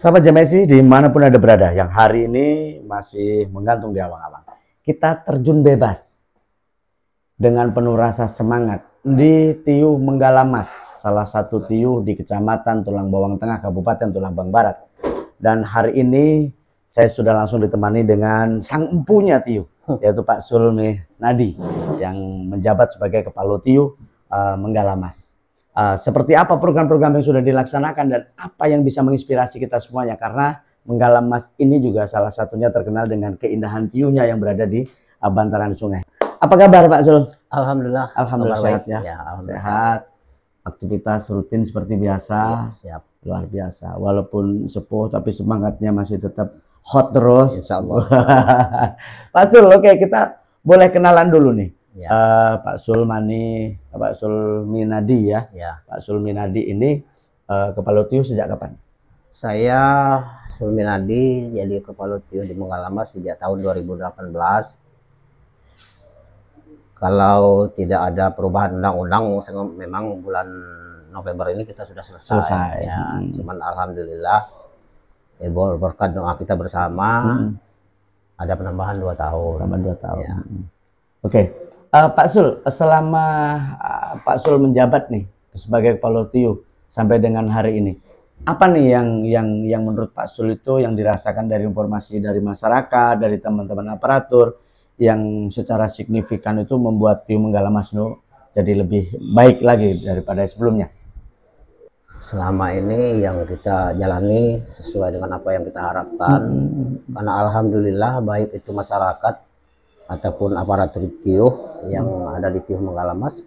Sahabat JMSI dimanapun Anda berada, yang hari ini masih menggantung di awang-awang. Kita terjun bebas dengan penuh rasa semangat di Tiuh Menggalamas, salah satu tiuh di Kecamatan Tulang Bawang Tengah, Kabupaten Tulang Bawang Barat. Dan hari ini saya sudah langsung ditemani dengan sang empunya tiuh, yaitu Pak Sulmi Nadi, yang menjabat sebagai Kepala Tiuh Menggalamas. Seperti apa program-program yang sudah dilaksanakan dan apa yang bisa menginspirasi kita semuanya, karena Menggalamas ini juga salah satunya terkenal dengan keindahan tiuhnya yang berada di bantaran sungai. Apa kabar Pak Sul? Alhamdulillah. Alhamdulillah sehat ya. Alhamdulillah. Sehat. Aktivitas rutin seperti biasa. Siap. Luar biasa. Walaupun sepuh tapi semangatnya masih tetap hot terus. Insya Allah. Pak Sul, oke, kita boleh kenalan dulu nih. Ya. Pak Sulmi Nadi ya. Pak Sulmi Nadi ini Kepala Tiuh sejak kapan? Saya Sulmi Nadi jadi Kepala Tiuh di Menggalamas sejak tahun 2018. Kalau tidak ada perubahan undang-undang, memang bulan November ini kita sudah selesai. Ya. Cuman alhamdulillah berkat doa kita bersama ada penambahan 2 tahun. Penambahan 2 tahun. Ya. Oke. Pak Sul, selama Pak Sul menjabat nih sebagai Kepala Tiuh sampai dengan hari ini, apa nih yang menurut Pak Sul itu yang dirasakan dari informasi dari masyarakat, dari teman-teman aparatur, yang secara signifikan itu membuat Tiuh Menggalamas itu jadi lebih baik lagi daripada sebelumnya? Selama ini yang kita jalani sesuai dengan apa yang kita harapkan, karena alhamdulillah baik itu masyarakat ataupun aparatur tiuh yang ada di Tiuh Menggalamas,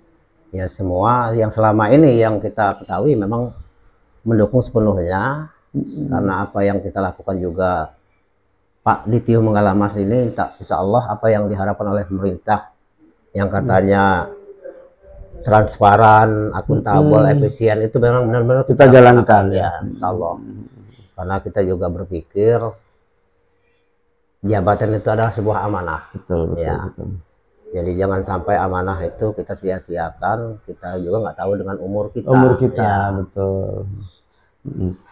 ya semua yang selama ini yang kita ketahui memang mendukung sepenuhnya. Karena apa yang kita lakukan juga Pak di Tiuh Menggalamas ini, insya Allah apa yang diharapkan oleh pemerintah yang katanya transparan, akuntabel, efisien, itu memang benar-benar kita jalankan ya, insya Allah. Karena kita juga berpikir jabatan itu adalah sebuah amanah. Betul. Jadi jangan sampai amanah itu kita sia-siakan. Kita juga nggak tahu dengan umur kita. Ya. Betul.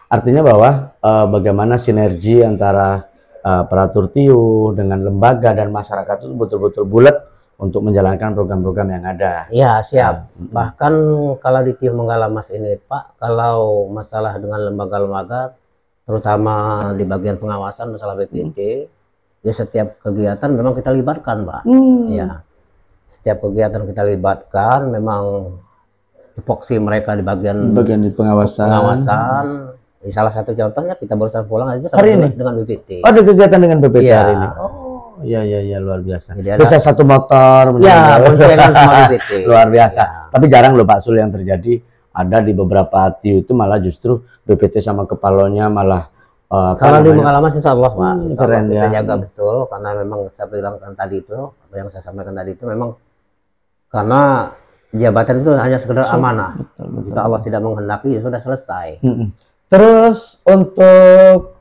Artinya bahwa bagaimana sinergi antara aparatur tiuh dengan lembaga dan masyarakat itu betul-betul bulat untuk menjalankan program-program yang ada. Ya, siap. Bahkan kalau di Tiuh Menggalamas ini Pak, kalau masalah dengan lembaga-lembaga, terutama di bagian pengawasan masalah BPT, ya setiap kegiatan memang kita libatkan, Pak. Ya, setiap kegiatan kita libatkan, memang tupoksi mereka di bagian pengawasan. Ya, salah satu contohnya kita barusan pulang aja hari ini dengan BPT. Oh, ada kegiatan dengan BPT ya. Hari ini. Oh, iya luar biasa. Jadi bisa satu motor. Ya, sama BPT. Luar biasa. Ya. Tapi jarang loh Pak Sul yang terjadi. Ada di beberapa tiuh itu malah justru BPT sama kepalanya malah kalau di Menggalamas insya Allah Pak, keren, kita ya. jaga betul, karena memang saya bilangkan tadi itu, apa yang saya sampaikan tadi itu memang karena jabatan itu hanya sekedar amanah. Betul. Jika Allah tidak menghendaki ya sudah selesai. Terus untuk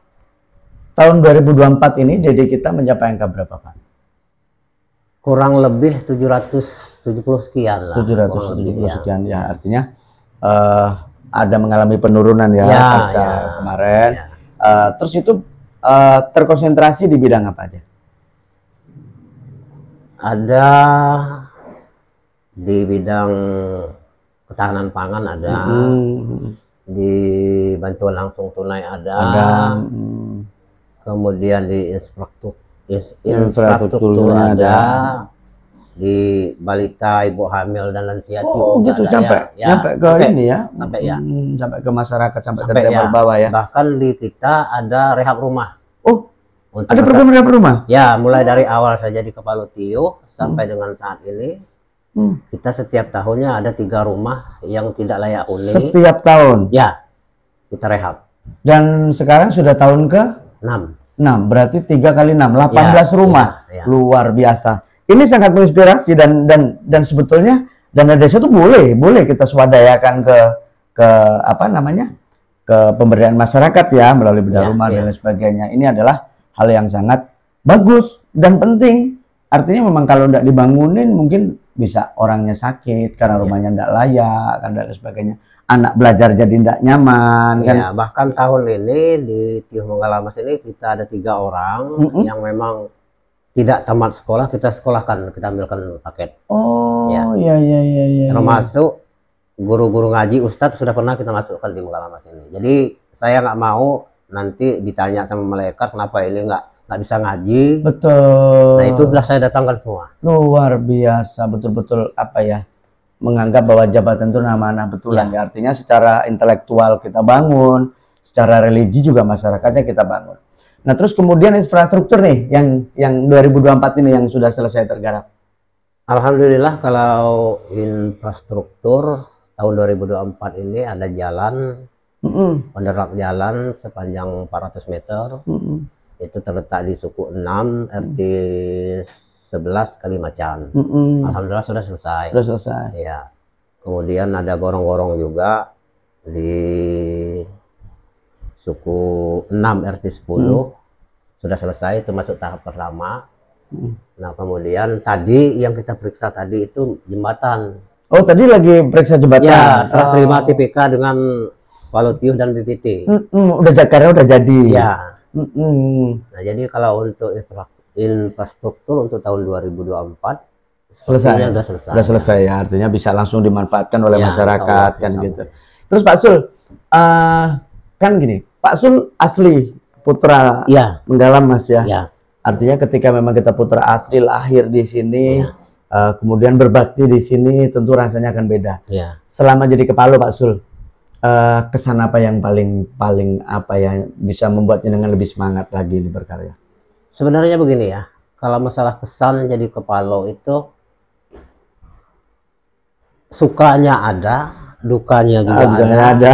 tahun 2024 ini jadi kita mencapai angka berapa Pak? Kurang lebih 770 sekian lah. 770 sekian ya, artinya ada mengalami penurunan ya, kemarin. Ya. Terus itu terkonsentrasi di bidang apa aja? Ada di bidang ketahanan pangan ada, di bantuan langsung tunai ada. Kemudian di infrastruktur ada, di balita, ibu hamil dan lansia juga gitu, sampai ke masyarakat, sampai ke level bawah ya. Bahkan di kita ada rehab rumah. Ada program rehab rumah? Ya, mulai dari awal saja di Kepala Tiuh sampai dengan saat ini kita setiap tahunnya ada 3 rumah yang tidak layak huni. Setiap tahun? Ya, kita rehab. Dan sekarang sudah tahun ke 6, berarti 3 kali 6, 18 rumah. Luar biasa. Ini sangat menginspirasi dan sebetulnya dana desa itu boleh kita swadayakan ke apa namanya, ke pemberdayaan masyarakat ya, melalui bedah rumah dan lain sebagainya. Ini adalah hal yang sangat bagus dan penting. Artinya memang kalau tidak dibangunin mungkin bisa orangnya sakit karena rumahnya tidak layak dan lain sebagainya. anak belajar jadi tidak nyaman kan. Ya, bahkan tahun ini di Tiuh Manggalamas ini kita ada 3 orang yang memang tidak tamat sekolah, kita sekolahkan, kita ambilkan paket. Oh, ya. Ya. Termasuk guru-guru ngaji, ustadz sudah pernah kita masukkan di Manggalamas ini. Jadi saya nggak mau nanti ditanya sama malaikat kenapa ini nggak bisa ngaji. Betul. Nah itu sudah saya datangkan semua. Luar biasa, betul-betul apa ya, menganggap bahwa jabatan itu nama-nama betulan. Ya. Artinya secara intelektual kita bangun, secara religi juga masyarakatnya kita bangun. Nah terus kemudian infrastruktur nih yang 2024 ini yang sudah selesai tergarap. Alhamdulillah kalau infrastruktur tahun 2024 ini ada jalan, penerak jalan sepanjang 400 meter. Itu terletak di suku 6 RT 11 Kalimacan. Alhamdulillah sudah selesai. Sudah selesai. Ya. Kemudian ada gorong-gorong juga di suku 6 RT 10 sudah selesai, itu masuk tahap pertama. Nah kemudian tadi yang kita periksa tadi itu jembatan. Oh tadi lagi periksa jembatan. Ya, serah terima TPK dengan Palu Tiuh dan BPT. Karena udah jadi. Ya. Nah jadi kalau untuk infrastruktur untuk tahun 2024 selesai. Sudah selesai ya, artinya bisa langsung dimanfaatkan oleh masyarakat kan gitu. Terus Pak Sul, kan gini, Pak Sul asli putra Manggalamas ya. Artinya ketika memang kita putra asli lahir di sini, kemudian berbakti di sini, tentu rasanya akan beda. Selama jadi kepala Pak Sul, kesan apa yang paling apa ya bisa membuatnya dengan lebih semangat lagi berkarya? Sebenarnya begini ya, kalau masalah kesan jadi kepala itu sukanya ada, dukanya juga ada.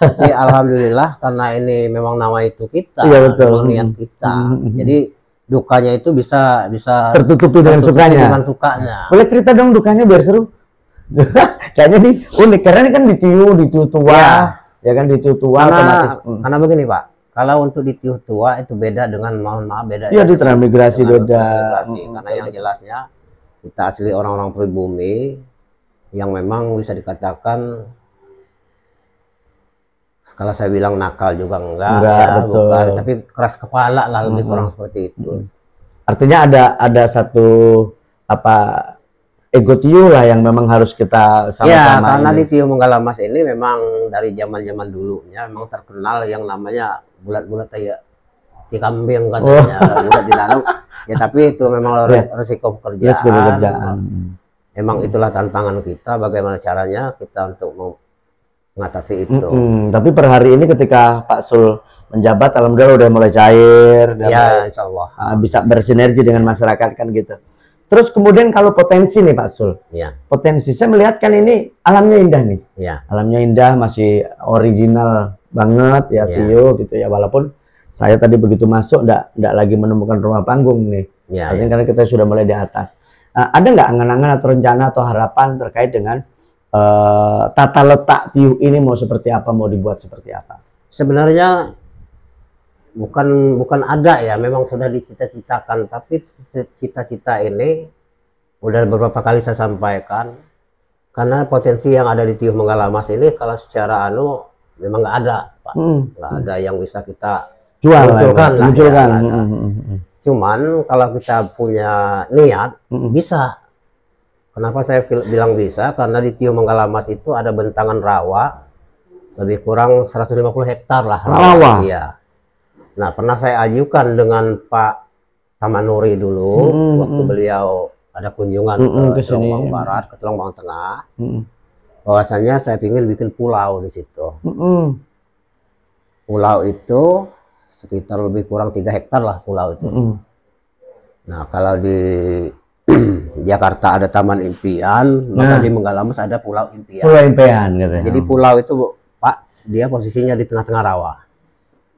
Tapi alhamdulillah karena ini memang nama itu kita, niat kita. Jadi dukanya itu bisa tertutupi dengan sukanya. Boleh cerita dong dukanya biar seru. Kayaknya nih unik karena ini kan ditiuh tua, ya kan ditiuh tua otomatis. Karena begini Pak, kalau untuk ditiuh tua itu beda dengan mohon maaf beda. Iya, di transmigrasi beda. Karena yang jelasnya kita asli orang-orang pribumi yang memang bisa dikatakan kalau saya bilang nakal juga enggak ya, bukan, tapi keras kepala lah lebih kurang seperti itu. Artinya ada satu apa ego Tiuh lah yang memang harus kita sama-sama. Ya, karena di Tiuh Manggalamas ini memang dari zaman-zaman dulunya memang terkenal yang namanya bulat-bulat kayak cikambing katanya, bulat di dalam. Ya tapi itu memang resiko pekerjaan. Memang itulah tantangan kita, bagaimana caranya kita untuk mengatasi itu. Tapi per hari ini ketika Pak Sul menjabat, alhamdulillah udah mulai cair, ya, insya Allah bisa bersinergi dengan masyarakat kan gitu. Terus kemudian kalau potensi nih Pak Sul, potensi saya melihat kan ini alamnya indah nih, alamnya indah, masih original banget ya Tiuh gitu ya, walaupun saya tadi begitu masuk nggak lagi menemukan rumah panggung nih, karena kita sudah mulai di atas. Ada nggak angan-angan atau rencana atau harapan terkait dengan tata letak Tiuh ini mau seperti apa, mau dibuat seperti apa? Sebenarnya bukan ada ya, memang sudah dicita-citakan, tapi cita-cita ini udah beberapa kali saya sampaikan, karena potensi yang ada di Tiuh Manggalamas ini kalau secara memang nggak ada Pak, nggak ada yang bisa kita munculkan. Cuman kalau kita punya niat bisa. Kenapa saya bilang bisa? Karena di Tiuh Manggalamas itu ada bentangan rawa lebih kurang 150 hektar lah rawa. Iya. Nah, pernah saya ajukan dengan Pak Tamanuri dulu waktu beliau ada kunjungan ke Tulungagung Barat, ke Tulungagung Tengah. Bahwasanya saya ingin bikin pulau di situ. Pulau itu sekitar lebih kurang 3 hektar lah pulau itu. Nah, kalau di Jakarta ada Taman Impian, maka di Manggalamas ada Pulau Impian. Pulau Impian katanya. Jadi pulau itu Pak, dia posisinya di tengah-tengah rawa.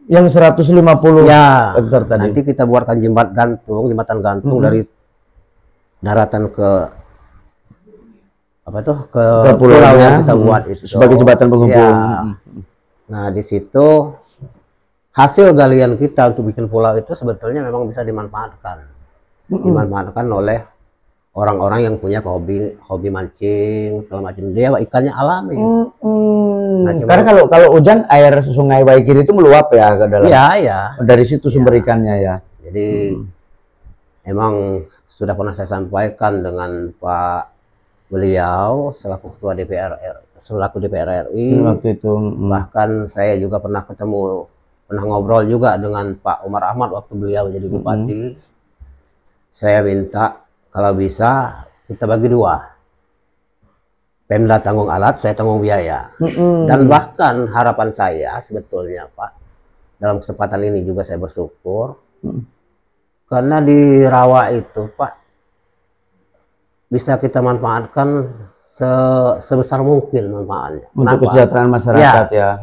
Yang 150 hektar tadi. Nanti kita buatkan jembatan gantung dari daratan ke ke pulau yang kita buat itu sebagai jembatan penghubung. Nah, di situ hasil galian kita untuk bikin pulau itu sebetulnya memang bisa dimanfaatkan. Dimanfaatkan oleh orang-orang yang punya hobi mancing segala macam, dia ikannya alami. Nah, karena kalau hujan air sungai Waigiri itu meluap ya ke dalam. Iya, ya. Dari situ sumber ikannya ya. Jadi emang sudah pernah saya sampaikan dengan Pak beliau selaku ketua DPR RI waktu itu. Bahkan saya juga pernah ngobrol juga dengan Pak Umar Ahmad waktu beliau jadi bupati. Saya minta kalau bisa kita bagi dua. Pemda tanggung alat, saya tanggung biaya. Dan bahkan harapan saya sebetulnya Pak, dalam kesempatan ini juga saya bersyukur karena di rawa itu Pak bisa kita manfaatkan sebesar mungkin manfaatnya. Untuk kesejahteraan masyarakat ya.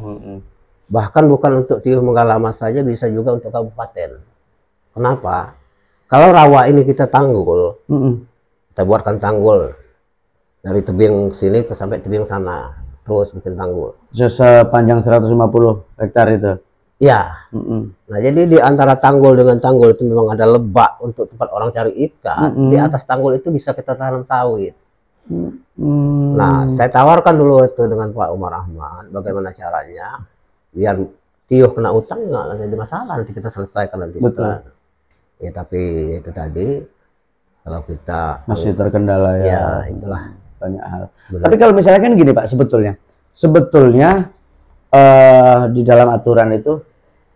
Bahkan bukan untuk Tiuh Menggalamas saja, bisa juga untuk kabupaten. Kenapa? Kalau rawa ini kita tanggul, kita buatkan tanggul dari tebing sini ke sampai tebing sana, terus bikin tanggul. Sepanjang 150 hektar itu? Ya. Nah, jadi di antara tanggul dengan tanggul itu memang ada lebak untuk tempat orang cari ikan. Di atas tanggul itu bisa kita tanam sawit. Nah, saya tawarkan dulu itu dengan Pak Umar Ahmad, bagaimana caranya biar Tiuh kena utang nggak jadi masalah, nanti kita selesaikan nanti setelah. Ya, tapi itu tadi kalau kita masih terkendala ya. Ya, itulah banyak hal. Tapi kalau misalnya kan gini Pak, sebetulnya di dalam aturan itu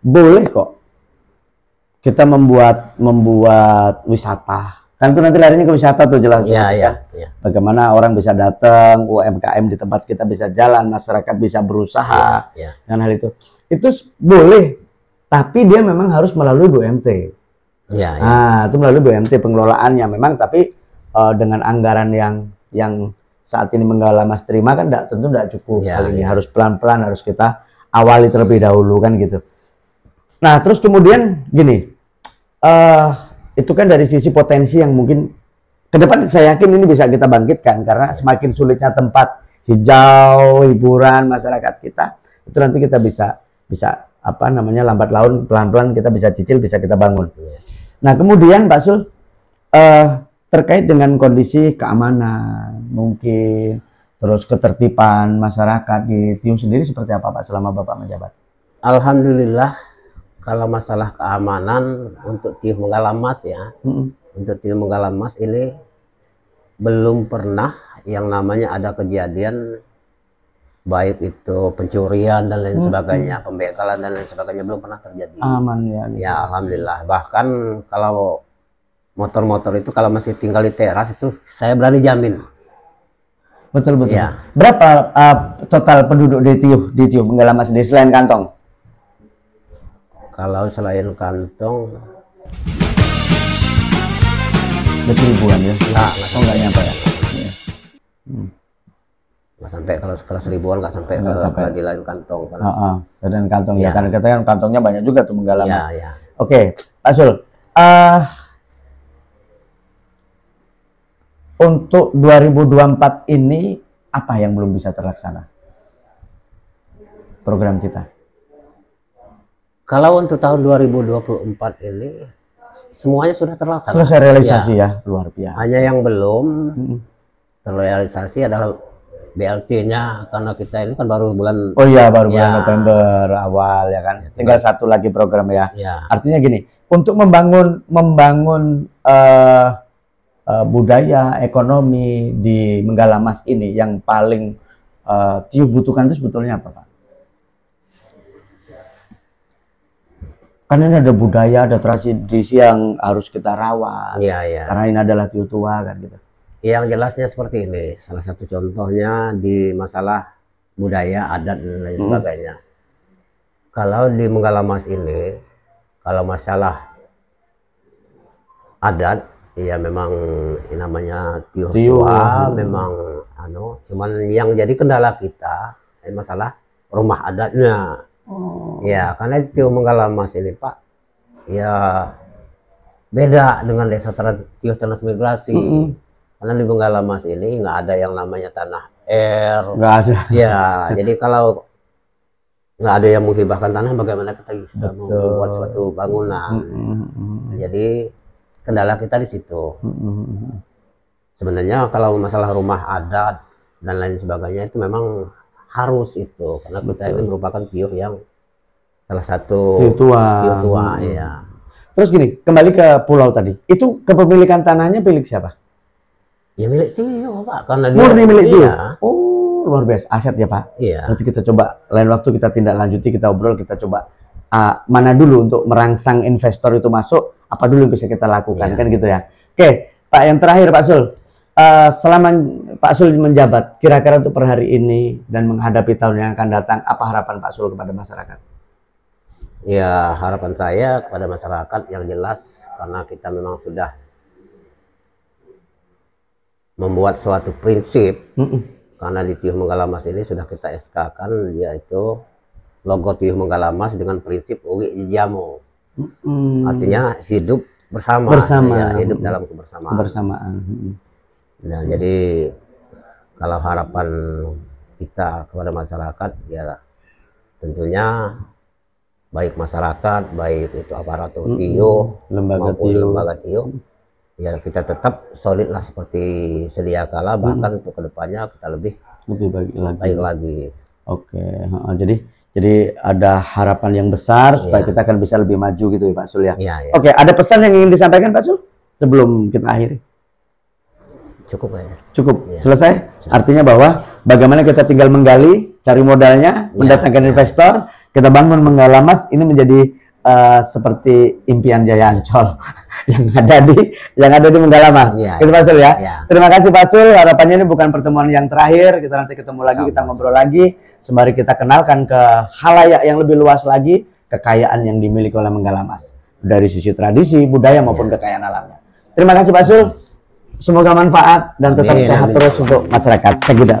boleh kok kita membuat wisata. Kan itu nanti larinya ke wisata tuh jelas. Ya. Bagaimana orang bisa datang, UMKM di tempat kita bisa jalan, masyarakat bisa berusaha dengan hal itu. Itu boleh, tapi dia memang harus melalui BUMT. Nah, itu melalui BUMT pengelolaannya memang, tapi dengan anggaran yang saat ini Menggalamas terima kan tentu tidak cukup. Kali ini harus pelan-pelan, harus kita awali terlebih dahulu kan gitu. Nah, terus kemudian gini, itu kan dari sisi potensi yang mungkin ke depan saya yakin ini bisa kita bangkitkan, karena semakin sulitnya tempat hijau, hiburan masyarakat kita, itu nanti kita bisa apa namanya, lambat laun pelan-pelan kita bisa cicil, bisa kita bangun. Nah, kemudian Pak Sul, terkait dengan kondisi keamanan mungkin, terus ketertiban masyarakat di Tiuh sendiri seperti apa Pak selama Bapak menjabat? Alhamdulillah, kalau masalah keamanan untuk Tiuh Menggalamas ya, untuk Tiuh Menggalamas ini belum pernah yang namanya ada kejadian baik itu pencurian dan lain sebagainya, pembegalan dan lain sebagainya, belum pernah terjadi. Aman ya. Ya, alhamdulillah. Bahkan kalau motor-motor itu kalau masih tinggal di teras itu saya berani jamin. Betul. Ya. Berapa total penduduk di Tiuh Menggalamas sendiri selain kantong? Kalau selain kantong ribuan ya? Nggak nyampe ya? Nggak sampai, kalau seribuan nggak sampai, kalau di lain kantong. Dan kantong ya, karena kita kan kantongnya banyak juga tuh Menggalamas. Ya. Oke, Pak Sul. Untuk 2024 ini apa yang belum bisa terlaksana program kita? Kalau untuk tahun 2024 ini semuanya sudah terlaksana. Selesai realisasi ya, luar biasa. Hanya yang belum terrealisasi adalah BLT-nya, karena kita ini kan baru bulan. Bulan November awal ya kan. Tinggal satu lagi program ya. Artinya gini, untuk membangun budaya ekonomi di Menggalamas ini yang paling Tiuh butuhkan itu sebetulnya apa Pak? Kan ini ada budaya, ada tradisi yang harus kita rawat. Karena ini adalah Tiuh tua kan gitu. Yang jelasnya seperti ini, salah satu contohnya di masalah budaya, adat dan lain sebagainya. Kalau di Menggalamas ini, kalau masalah adat, ya memang namanya Tiuh tua, memang cuman yang jadi kendala kita masalah rumah adatnya. Ya, karena Tiuh Menggalamas ini Pak, ya beda dengan desa Tiuh transmigrasi. Karena di Menggalamas ini nggak ada yang namanya tanah air. Nggak ada. Ya, jadi kalau nggak ada yang menghibahkan tanah, bagaimana kita bisa membuat suatu bangunan? Jadi kendala kita di situ. Sebenarnya kalau masalah rumah adat dan lain sebagainya itu memang harus itu, karena kita ini merupakan Tiyuh yang salah satu Tiyuh tua ya. Terus gini, kembali ke pulau tadi, itu kepemilikan tanahnya milik siapa? Ya milik Tiyuh Pak, karena dia Murni milik Tiyuh. Iya. Oh, luar biasa, aset ya Pak. Iya. Nanti kita coba lain waktu kita tindak lanjuti, kita obrol, kita coba mana dulu untuk merangsang investor itu masuk, apa dulu yang bisa kita lakukan, kan gitu ya. Oke, Pak, yang terakhir Pak Sul, selama Pak Sul menjabat, kira-kira untuk per hari ini dan menghadapi tahun yang akan datang, apa harapan Pak Sul kepada masyarakat? Ya, harapan saya kepada masyarakat yang jelas, karena kita memang sudah membuat suatu prinsip, karena di Tiyuh Menggalamas ini sudah kita SK-kan, yaitu logo Tiyuh Menggalamas dengan prinsip Ugi Jamu. Artinya hidup bersama. Ya, hidup dalam kebersamaan. Nah, jadi kalau harapan kita kepada masyarakat, ya tentunya baik masyarakat, baik itu aparatur Tiyuh, lembaga Tiyuh, ya kita tetap solid lah seperti sedia kala, bahkan untuk kedepannya kita lebih baik lagi. Oke, jadi ada harapan yang besar supaya kita akan bisa lebih maju gitu ya Pak Sul ya. Oke, ada pesan yang ingin disampaikan Pak Sul sebelum kita akhiri? Cukup ya. Cukup. Selesai? Artinya bahwa bagaimana kita tinggal menggali, cari modalnya, mendatangkan investor, kita bangun Menggalamas ini menjadi seperti impian Jaya Ancol yang ada di Menggalamas. Itu Pak Sul ya. Terima kasih Pak Sul. Harapannya ini bukan pertemuan yang terakhir. Kita nanti ketemu lagi, kita ngobrol lagi. Sembari kita kenalkan ke halayak yang lebih luas lagi kekayaan yang dimiliki oleh Menggalamas dari sisi tradisi, budaya maupun kekayaan alamnya. Terima kasih Pak Sul. Semoga manfaat dan tetap sehat terus untuk masyarakat. Segitu.